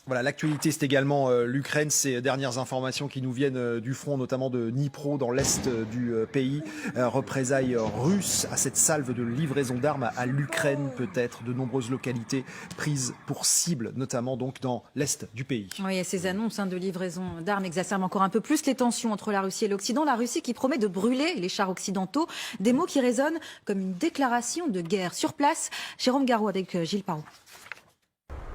Voilà, l'actualité, c'est également l'Ukraine. Ces dernières informations qui nous viennent du front, notamment de Dnipro, dans l'est du pays. Représailles russes à cette salve de livraison d'armes à l'Ukraine, peut-être. De nombreuses localités prises pour cible, notamment donc dans l'est du pays. Oui, et ces annonces de livraison d'armes exacerbent encore un peu plus les tensions entre la Russie et l'Occident. La Russie qui promet de brûler les chars occidentaux. Des mots qui résonnent comme une déclaration de guerre. Sur place, Jérôme Garraud avec Gilles Parot.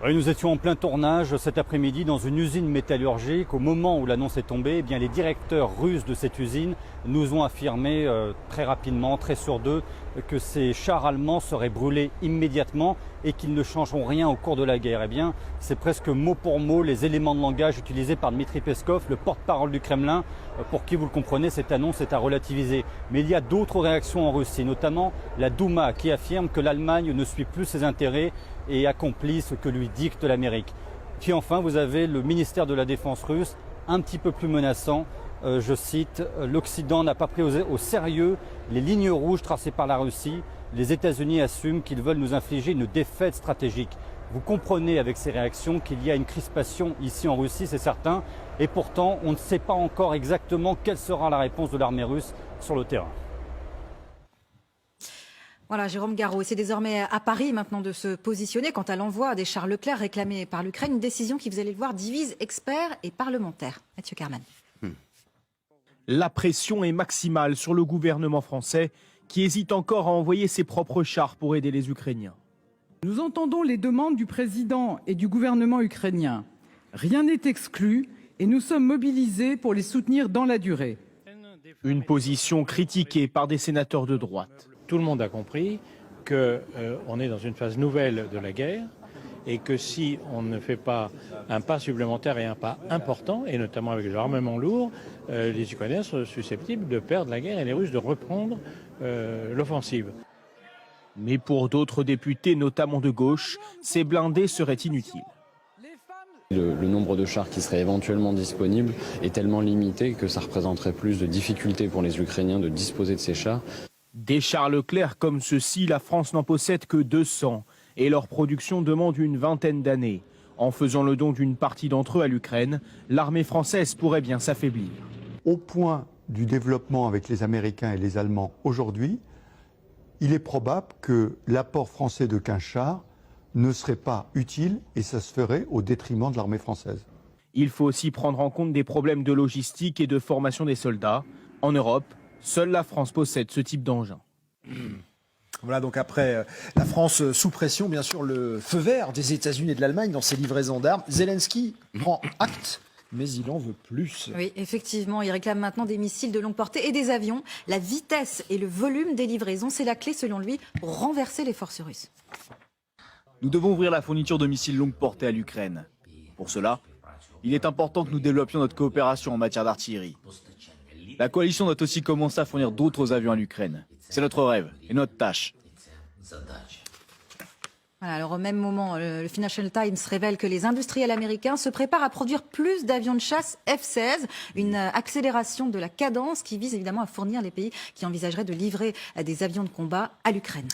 Oui, nous étions en plein tournage cet après-midi dans une usine métallurgique. Au moment où l'annonce est tombée, eh bien, les directeurs russes de cette usine nous ont affirmé très rapidement, très sur deux, que ces chars allemands seraient brûlés immédiatement et qu'ils ne changeront rien au cours de la guerre. Eh bien, c'est presque mot pour mot les éléments de langage utilisés par Dmitri Peskov, le porte-parole du Kremlin, pour qui, vous le comprenez, cette annonce est à relativiser. Mais il y a d'autres réactions en Russie, notamment la Douma qui affirme que l'Allemagne ne suit plus ses intérêts et accomplit ce que lui dicte l'Amérique. Puis enfin, vous avez le ministère de la Défense russe, un petit peu plus menaçant. Je cite, « L'Occident n'a pas pris au sérieux les lignes rouges tracées par la Russie. Les États-Unis assument qu'ils veulent nous infliger une défaite stratégique. » Vous comprenez avec ces réactions qu'il y a une crispation ici en Russie, c'est certain. Et pourtant, on ne sait pas encore exactement quelle sera la réponse de l'armée russe sur le terrain. Voilà, Jérôme Garraud. C'est désormais à Paris maintenant de se positionner quant à l'envoi des chars Leclerc réclamés par l'Ukraine. Une décision qui, vous allez le voir, divise experts et parlementaires. Mathieu Carman. La pression est maximale sur le gouvernement français qui hésite encore à envoyer ses propres chars pour aider les Ukrainiens. Nous entendons les demandes du président et du gouvernement ukrainien. Rien n'est exclu et nous sommes mobilisés pour les soutenir dans la durée. Une position critiquée par des sénateurs de droite. Tout le monde a compris qu'on est dans une phase nouvelle de la guerre et que si on ne fait pas un pas supplémentaire et un pas important, et notamment avec l'armement lourd, les Ukrainiens sont susceptibles de perdre la guerre et les Russes de reprendre l'offensive. Mais pour d'autres députés, notamment de gauche, ces blindés seraient inutiles. Le nombre de chars qui seraient éventuellement disponibles est tellement limité que ça représenterait plus de difficultés pour les Ukrainiens de disposer de ces chars. Des chars Leclerc comme ceux-ci, la France n'en possède que 200 et leur production demande une vingtaine d'années. En faisant le don d'une partie d'entre eux à l'Ukraine, l'armée française pourrait bien s'affaiblir. Au point du développement avec les Américains et les Allemands aujourd'hui, il est probable que l'apport français de 15 chars ne serait pas utile et ça se ferait au détriment de l'armée française. Il faut aussi prendre en compte des problèmes de logistique et de formation des soldats. En Europe, seule la France possède ce type d'engin. Voilà, donc après la France sous pression, bien sûr, le feu vert des États-Unis et de l'Allemagne dans ces livraisons d'armes. Zelensky prend acte, mais il en veut plus. Oui, effectivement, il réclame maintenant des missiles de longue portée et des avions. La vitesse et le volume des livraisons, c'est la clé, selon lui, pour renverser les forces russes. Nous devons ouvrir la fourniture de missiles longue portée à l'Ukraine. Pour cela, il est important que nous développions notre coopération en matière d'artillerie. La coalition doit aussi commencer à fournir d'autres avions à l'Ukraine. C'est notre rêve et notre tâche. Voilà, alors au même moment, le Financial Times révèle que les industriels américains se préparent à produire plus d'avions de chasse F-16, une accélération de la cadence qui vise évidemment à fournir les pays qui envisageraient de livrer des avions de combat à l'Ukraine.